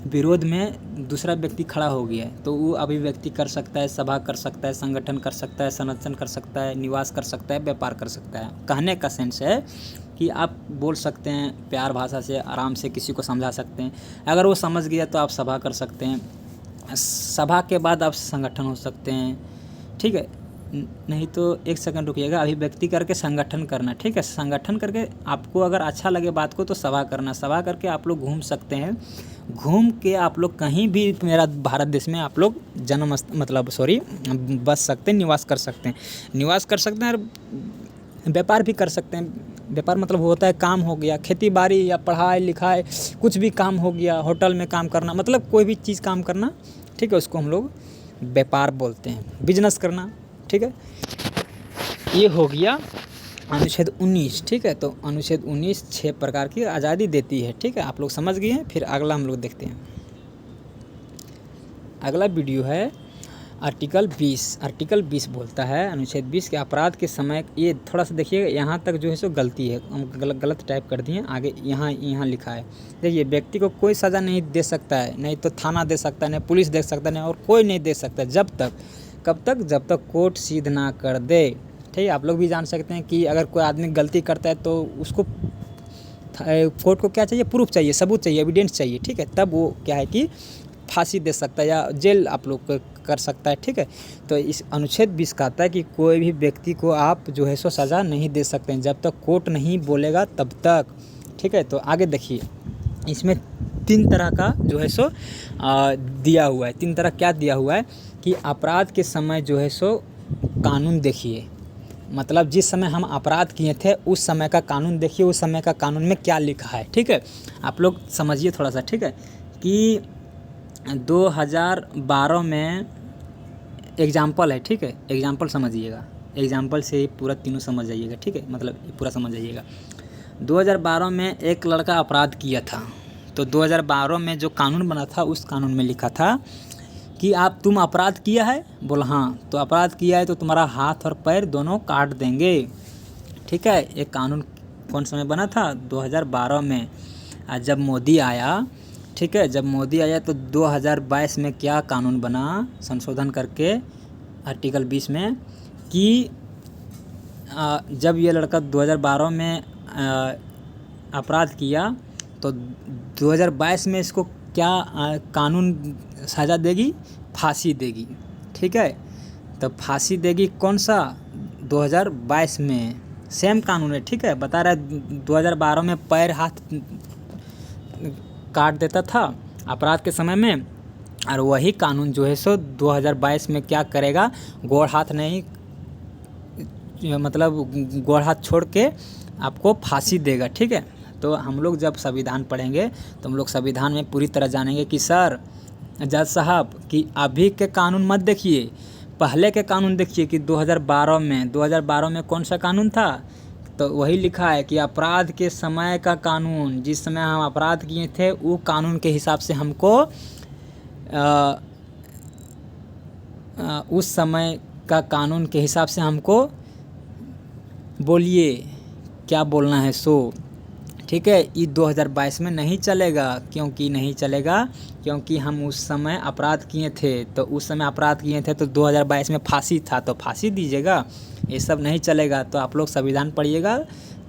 विरोध में दूसरा व्यक्ति खड़ा हो गया है, तो वो अभिव्यक्ति कर सकता है, सभा कर सकता है, संगठन कर सकता है, संरक्षण कर सकता है, निवास कर सकता है, व्यापार कर सकता है। कहने का सेंस है कि आप बोल सकते हैं, प्यार भाषा से आराम से किसी को समझा सकते हैं, अगर वो समझ गया तो आप सभा कर सकते हैं, सभा के बाद आप संगठन हो सकते हैं, ठीक है। नहीं तो एक सेकंड रुकिएगा, अभिव्यक्ति करके संगठन करना, ठीक है। संगठन करके आपको अगर अच्छा लगे बात को तो सभा करना, सभा करके आप लोग घूम सकते हैं। घूम के आप लोग कहीं भी मेरा भारत देश में आप लोग बस सकते हैं, निवास कर सकते हैं और व्यापार भी कर सकते हैं। व्यापार मतलब होता है काम हो गया, खेती बाड़ी या पढ़ाई लिखाई, कुछ भी काम हो गया, होटल में काम करना, मतलब कोई भी चीज़ काम करना, ठीक है, उसको हम लोग व्यापार बोलते हैं, बिजनेस करना, ठीक है। ये हो गया अनुच्छेद 19, ठीक है। तो अनुच्छेद 19 6 प्रकार की आज़ादी देती है, ठीक है। आप लोग समझ गए हैं। फिर अगला हम लोग देखते हैं। अगला वीडियो है आर्टिकल 20। आर्टिकल 20 बोलता है अनुच्छेद 20 के अपराध के समय, ये थोड़ा सा देखिएगा, यहाँ तक जो है सो गलती है, हम गलत टाइप कर दिए। आगे यहाँ लिखा है, देखिए, व्यक्ति को कोई सज़ा नहीं दे सकता है, नहीं तो थाना दे सकता है, नहीं पुलिस दे सकता है, नहीं और कोई नहीं दे सकता, कब तक जब तक कोर्ट सिद्ध ना कर दे, ठीक है। आप लोग भी जान सकते हैं कि अगर कोई आदमी गलती करता है तो उसको कोर्ट को क्या चाहिए, प्रूफ चाहिए, सबूत चाहिए, एविडेंस चाहिए, ठीक है। तब वो क्या है कि फांसी दे सकता है या जेल आप लोग को कर सकता है, ठीक है। तो इस अनुच्छेद 20 कहता है कि कोई भी व्यक्ति को आप जो है सो सज़ा नहीं दे सकते हैं जब तक कोर्ट नहीं बोलेगा तब तक, ठीक है। तो आगे देखिए, इसमें 3 तरह का जो है सो दिया हुआ है। 3 तरह क्या दिया हुआ है कि अपराध के समय जो है सो कानून देखिए, मतलब जिस समय हम अपराध किए थे उस समय का कानून देखिए, उस समय का कानून में क्या लिखा है, ठीक है। आप लोग समझिए थोड़ा सा, ठीक है, कि 2012 में एग्जाम्पल है, ठीक है। एग्जाम्पल समझिएगा, एग्जाम्पल से पूरा तीनों समझ जाइएगा, ठीक है, मतलब पूरा समझ जाइएगा। 2012 में एक लड़का अपराध किया था, तो 2012 में जो कानून बना था उस कानून में लिखा था कि तुम अपराध किया है, बोला हाँ, तो अपराध किया है तो तुम्हारा हाथ और पैर दोनों काट देंगे, ठीक है। एक कानून कौन समय बना था, 2012 में। जब मोदी आया, ठीक है, जब मोदी आया तो 2022 में क्या कानून बना, संशोधन करके आर्टिकल 20 में, कि जब ये लड़का 2012 में अपराध किया तो 2022 में इसको क्या कानून सज़ा देगी, फांसी देगी, ठीक है। तो फांसी देगी कौन सा, 2022 में, सेम कानून है, ठीक है। बता रहा है 2012 में पैर हाथ काट देता था अपराध के समय में, और वही कानून जो है सो 2022 में क्या करेगा, गोड़ हाथ नहीं, मतलब गोड़ हाथ छोड़ के आपको फांसी देगा, ठीक है। तो हम लोग जब संविधान पढ़ेंगे तो हम लोग संविधान में पूरी तरह जानेंगे कि सर जज साहब कि अभी के कानून मत देखिए, पहले के कानून देखिए कि 2012 में कौन सा कानून था, तो वही लिखा है कि अपराध के समय का कानून, जिस समय हम अपराध किए थे वो कानून के हिसाब से हमको उस समय का कानून के हिसाब से हमको बोलिए क्या बोलना है सो, ठीक है। ये 2022 में नहीं चलेगा, क्योंकि हम उस समय अपराध किए थे, तो उस समय अपराध किए थे तो 2022 में फांसी था, तो फांसी दीजिएगा, ये सब नहीं चलेगा। तो आप लोग संविधान पढ़िएगा,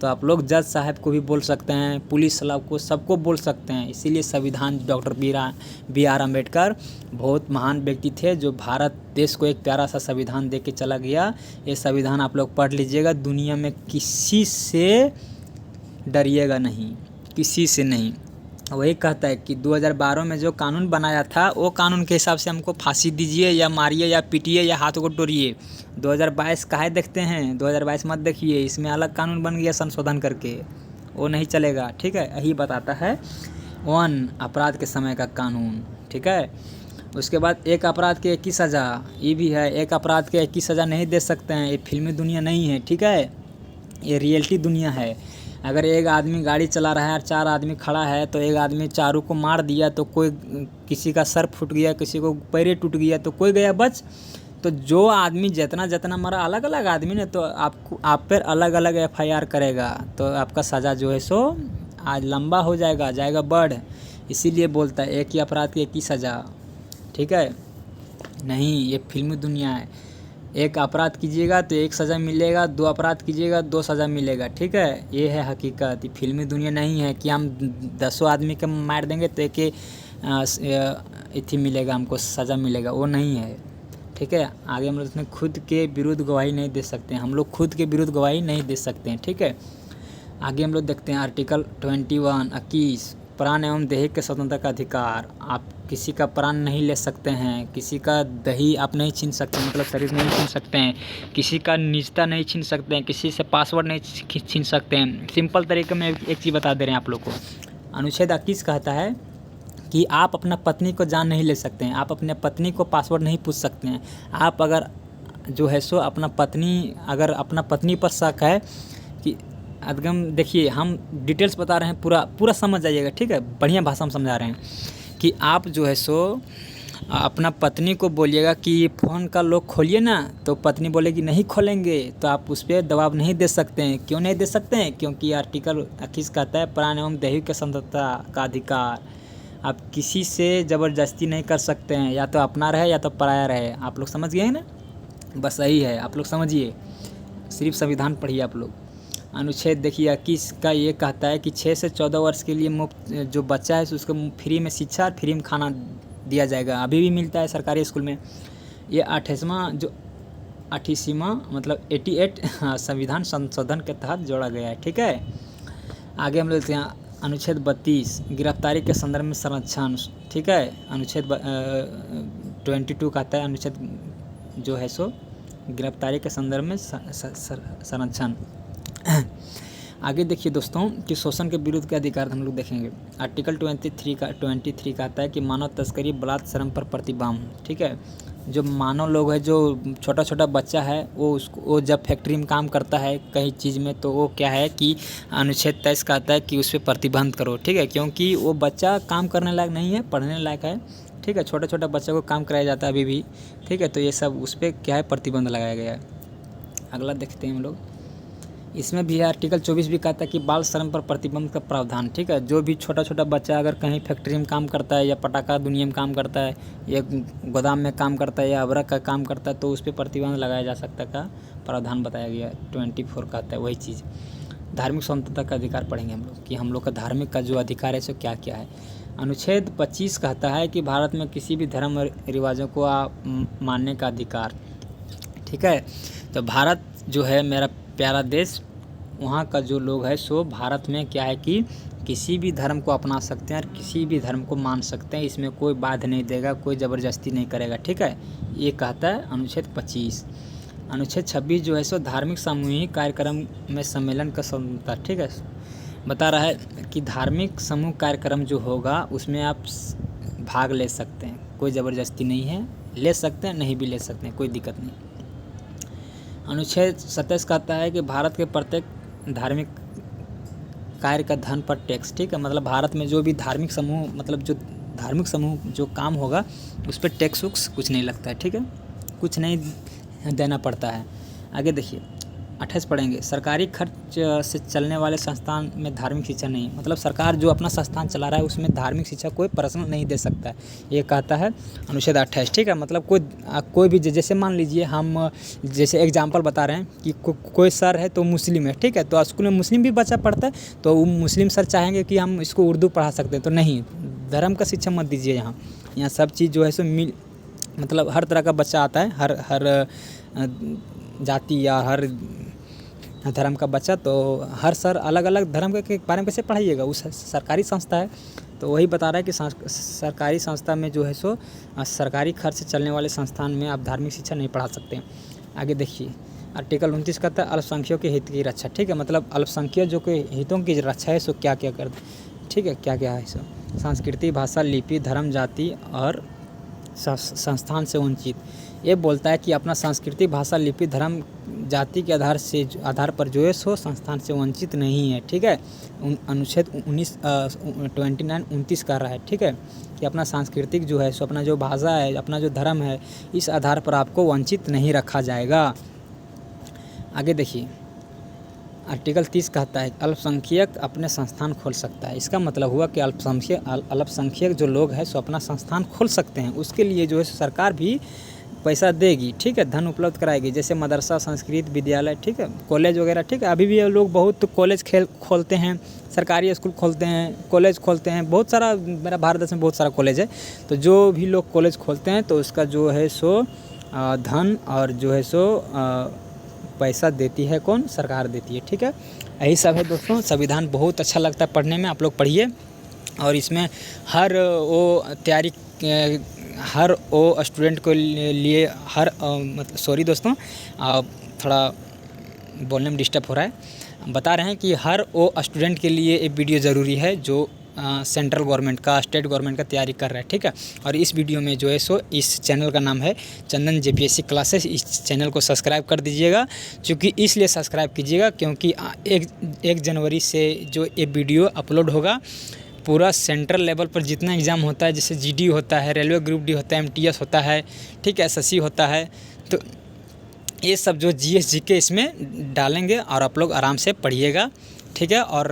तो आप लोग जज साहब को भी बोल सकते हैं, पुलिस साहब को, सबको बोल सकते हैं। इसीलिए संविधान डॉक्टर बी.आर. अम्बेडकर बहुत महान व्यक्ति थे, जो भारत देश को एक प्यारा सा संविधान दे के चला गया। ये संविधान आप लोग पढ़ लीजिएगा, दुनिया में किसी से डरिएगा नहीं, किसी से नहीं। वही कहता है कि 2012 में जो कानून बनाया था वो कानून के हिसाब से हमको फांसी दीजिए या मारिए या पीटिए या हाथों को तोड़िए। 2022 काहे देखते हैं, 2022 मत देखिए, इसमें अलग कानून बन गया संशोधन करके, वो नहीं चलेगा, ठीक है। यही बताता है 1 अपराध के समय का कानून, ठीक है। उसके बाद एक अपराध के 1 की सज़ा, ये भी है, एक अपराध के 1 की सज़ा नहीं दे सकते हैं। ये फिल्मी दुनिया नहीं है, ठीक है, ये रियलिटी दुनिया है। अगर एक आदमी गाड़ी चला रहा है और 4 आदमी खड़ा है, तो एक आदमी चारों को मार दिया तो कोई, किसी का सर फूट गया, किसी को पैर टूट गया, तो कोई गया बच। तो जो आदमी जितना मरा, अलग अलग आदमी ने, तो आप पर अलग अलग FIR करेगा, तो आपका सज़ा जो है सो आज लंबा हो जाएगा बढ़। इसीलिए बोलता है 1 ही अपराध की 1 ही सज़ा, ठीक है। नहीं, ये फिल्मी दुनिया है। 1 अपराध कीजिएगा तो 1 सज़ा मिलेगा, 2 अपराध कीजिएगा 2 सज़ा मिलेगा, ठीक है। ये है हकीकत, ये फिल्मी दुनिया नहीं है कि हम 10 आदमी के मार देंगे तो एक इथी मिलेगा, हमको सज़ा मिलेगा, वो नहीं है, ठीक है। आगे हम लोग इसमें खुद के विरुद्ध गवाही नहीं दे सकते हैं, हम लोग खुद के विरुद्ध गवाही नहीं दे सकते हैं, ठीक है। आगे हम लोग देखते हैं आर्टिकल 21 प्राण एवं देह के स्वतंत्रता का अधिकार। आप किसी का प्राण नहीं ले सकते हैं, किसी का दही आप नहीं छीन सकते, मतलब शरीर नहीं छीन सकते हैं, किसी का निजता नहीं छीन सकते हैं, किसी से पासवर्ड नहीं छीन सकते हैं। सिंपल तरीके में एक चीज़ बता दे रहे हैं आप लोग को। अनुच्छेद 21 कहता है कि आप अपना पत्नी को जान नहीं ले सकते हैं, आप अपने पत्नी को पासवर्ड नहीं पूछ सकते हैं। आप अगर जो है सो अपना पत्नी पर शक है कि एकदम देखिए हम डिटेल्स बता रहे हैं, पूरा समझ जाइएगा, ठीक है। बढ़िया भाषा में समझा रहे हैं कि आप जो है सो अपना पत्नी को बोलिएगा कि फ़ोन का लॉक खोलिए ना, तो पत्नी बोलेगी नहीं खोलेंगे, तो आप उस पर दबाव नहीं दे सकते हैं। क्यों नहीं दे सकते हैं? क्योंकि आर्टिकल 21 कहता है प्राण एवं देह की स्वतंत्रता का अधिकार। आप किसी से ज़बरदस्ती नहीं कर सकते हैं, या तो अपना रहे या तो पराया रहे। आप लोग समझ गए हैं ना? बस यही है, आप लोग समझिए, सिर्फ संविधान पढ़िए आप लोग। अनुच्छेद देखिए 21 का ये कहता है कि 6 से 14 वर्ष के लिए मुफ्त जो बच्चा है उसको फ्री में शिक्षा और फ्री में खाना दिया जाएगा। अभी भी मिलता है सरकारी स्कूल में। ये 28वां मतलब 88 संविधान संशोधन के तहत जोड़ा गया है, ठीक है। आगे हम लोग देखते हैं अनुच्छेद 32 गिरफ्तारी के संदर्भ में संरक्षण, ठीक है। अनुच्छेद 22 कहता है अनुच्छेद जो है सो गिरफ्तारी के संदर्भ में संरक्षण। आगे देखिए दोस्तों कि शोषण के विरुद्ध के अधिकार हम लोग देखेंगे। आर्टिकल 23 कहता है कि मानव तस्करी बलात्कार श्रम पर प्रतिबंध, ठीक है। जो मानव लोग है, जो छोटा बच्चा है, वो जब फैक्ट्री में काम करता है कहीं चीज़ में, तो वो क्या है कि अनुच्छेद 23 कहता है कि उस पर प्रतिबंध करो, ठीक है। क्योंकि वो बच्चा काम करने लायक नहीं है, पढ़ने लायक है, ठीक है। छोटा बच्चा को काम कराया जाता है अभी भी, ठीक है। तो ये सब उस पर क्या है प्रतिबंध लगाया गया है। अगला देखते हैं हम लोग। इसमें भी आर्टिकल 24 भी कहता है कि बाल श्रम पर प्रतिबंध का प्रावधान, ठीक है। जो भी छोटा बच्चा अगर कहीं फैक्ट्री में काम करता है या पटाखा दुनिया में काम करता है या गोदाम में काम करता है या अबरक का काम करता है, तो उस पर प्रतिबंध लगाया जा सकता का प्रावधान बताया गया है। 24 कहता है वही चीज़। धार्मिक स्वतंत्रता का अधिकार पढ़ेंगे हम लोग कि हम लोग का धार्मिक का जो अधिकार है सो क्या क्या है। अनुच्छेद 25 कहता है कि भारत में किसी भी धर्म रिवाजों को मानने का अधिकार, ठीक है। तो भारत जो है मेरा प्यारा देश, वहाँ का जो लोग है सो भारत में क्या है कि किसी भी धर्म को अपना सकते हैं और किसी भी धर्म को मान सकते हैं। इसमें कोई बाधा नहीं देगा, कोई ज़बरदस्ती नहीं करेगा, ठीक है। ये कहता है अनुच्छेद 25। अनुच्छेद 26 जो है सो धार्मिक सामूहिक कार्यक्रम में सम्मेलन का स्वतंत्रता, ठीक है। बता रहा है कि धार्मिक समूह कार्यक्रम जो होगा उसमें आप भाग ले सकते हैं, कोई ज़बरदस्ती नहीं है, ले सकते हैं, नहीं भी ले सकते हैं, कोई दिक्कत नहीं। अनुच्छेद 27 कहता है कि भारत के प्रत्येक धार्मिक कार्य का धन पर टैक्स, ठीक है। मतलब भारत में जो भी धार्मिक समूह जो काम होगा उस पर टैक्स वुक्स कुछ नहीं लगता है, ठीक है, कुछ नहीं देना पड़ता है। आगे देखिए 28 पढ़ेंगे। सरकारी खर्च से चलने वाले संस्थान में धार्मिक शिक्षा नहीं, मतलब सरकार जो अपना संस्थान चला रहा है उसमें धार्मिक शिक्षा कोई पर्सनल नहीं दे सकता है, ये कहता है अनुच्छेद 28, ठीक है। मतलब कोई भी जैसे मान लीजिए हम जैसे एग्जांपल बता रहे हैं कि कोई सर है तो मुस्लिम है, ठीक है। तो स्कूल में मुस्लिम भी बच्चा पढ़ता है तो वो मुस्लिम सर चाहेंगे कि हम इसको उर्दू पढ़ा सकते हैं, तो नहीं, धर्म का शिक्षा मत दीजिए। यहाँ सब चीज़ जो है सो मतलब हर तरह का बच्चा आता है, हर जाति या हर धर्म का बच्चा, तो हर सर अलग अलग धर्म के बारे में कैसे पढ़ाइएगा। उस सरकारी संस्था है तो वही बता रहा है कि सरकारी संस्था में जो है सो सरकारी खर्च से चलने वाले संस्थान में आप धार्मिक शिक्षा नहीं पढ़ा सकते। आगे देखिए आर्टिकल 29 कहता है अल्पसंख्यकों के हित की रक्षा, ठीक है। मतलब अल्पसंख्यक जो के हितों की रक्षा है सो क्या क्या कर, ठीक है, क्या क्या है सो संस्कृति, भाषा, लिपि, धर्म, जाति और संस्थान से वंचित। ये बोलता है कि अपना संस्कृति, भाषा, लिपि, धर्म, जाति के आधार पर जो है सो संस्थान से वंचित नहीं है, ठीक है। अनुच्छेद 29 कर रहा है, ठीक है, कि अपना सांस्कृतिक जो है सो अपना जो भाषा है, अपना जो धर्म है, इस आधार पर आपको वंचित नहीं रखा जाएगा। आगे देखिए आर्टिकल 30 कहता है अल्पसंख्यक अपने संस्थान खोल सकता है। इसका मतलब हुआ कि अल्पसंख्यक जो लोग हैं सो अपना संस्थान खोल सकते हैं। उसके लिए जो है सरकार भी पैसा देगी, ठीक है, धन उपलब्ध कराएगी। जैसे मदरसा, संस्कृत विद्यालय, ठीक है, कॉलेज वगैरह, ठीक है। अभी भी लोग बहुत कॉलेज खोलते हैं, सरकारी स्कूल खोलते हैं, कॉलेज खोलते हैं, बहुत सारा, मेरा भारत देश में बहुत सारा कॉलेज है। तो जो भी लोग कॉलेज खोलते हैं तो उसका जो है सो धन और जो है सो पैसा देती है कौन? सरकार देती है। ठीक है, यही सब है दोस्तों। संविधान बहुत अच्छा लगता है पढ़ने में, आप लोग पढ़िए। और इसमें हर वो तैयारी हर वो स्टूडेंट को लिए हर मतलब सॉरी दोस्तों, थोड़ा बोलने में डिस्टर्ब हो रहा है। बता रहे हैं कि हर वो स्टूडेंट के लिए एक वीडियो ज़रूरी है जो सेंट्रल गवर्नमेंट का, स्टेट गवर्नमेंट का तैयारी कर रहा है। ठीक है, और इस वीडियो में जो है सो इस चैनल का नाम है चंदन JPSC क्लासेस। इस चैनल को सब्सक्राइब कर दीजिएगा, क्योंकि इसलिए सब्सक्राइब कीजिएगा क्योंकि 1 जनवरी से जो ये वीडियो अपलोड होगा, पूरा सेंट्रल लेवल पर जितना एग्ज़ाम होता है, जैसे GD होता है, रेलवे ग्रुप D होता है, MTS होता है, ठीक है, SSC होता है, तो ये सब जो GS GK इसमें डालेंगे और आप लोग आराम से पढ़िएगा। ठीक है, और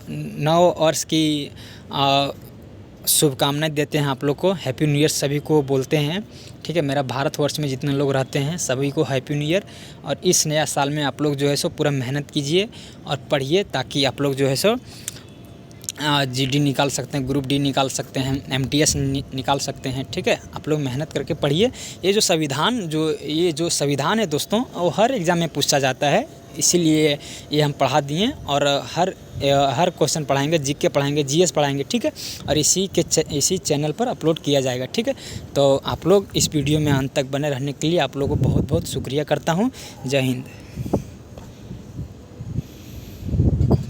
9 वर्ष की शुभकामनाएं देते हैं आप लोग को। हैप्पी न्यू ईयर सभी को बोलते हैं। ठीक है, मेरा भारतवर्ष में जितने लोग रहते हैं सभी को हैप्पी न्यू ईयर। और इस नया साल में आप लोग जो है सो पूरा मेहनत कीजिए और पढ़िए, ताकि आप लोग जो है सो GD निकाल सकते हैं, ग्रुप D निकाल सकते हैं, MTS निकाल सकते हैं। ठीक है, आप लोग मेहनत करके पढ़िए। ये जो संविधान है दोस्तों, वो हर एग्ज़ाम में पूछा जाता है, इसीलिए ये हम पढ़ा दिए। और हर क्वेश्चन पढ़ाएंगे, GK पढ़ाएंगे, GS पढ़ाएंगे। ठीक है, और इसी चैनल पर अपलोड किया जाएगा। ठीक है, तो आप लोग इस वीडियो में अंत तक बने रहने के लिए आप लोगों को बहुत बहुत शुक्रिया करता हूँ। जय हिंद।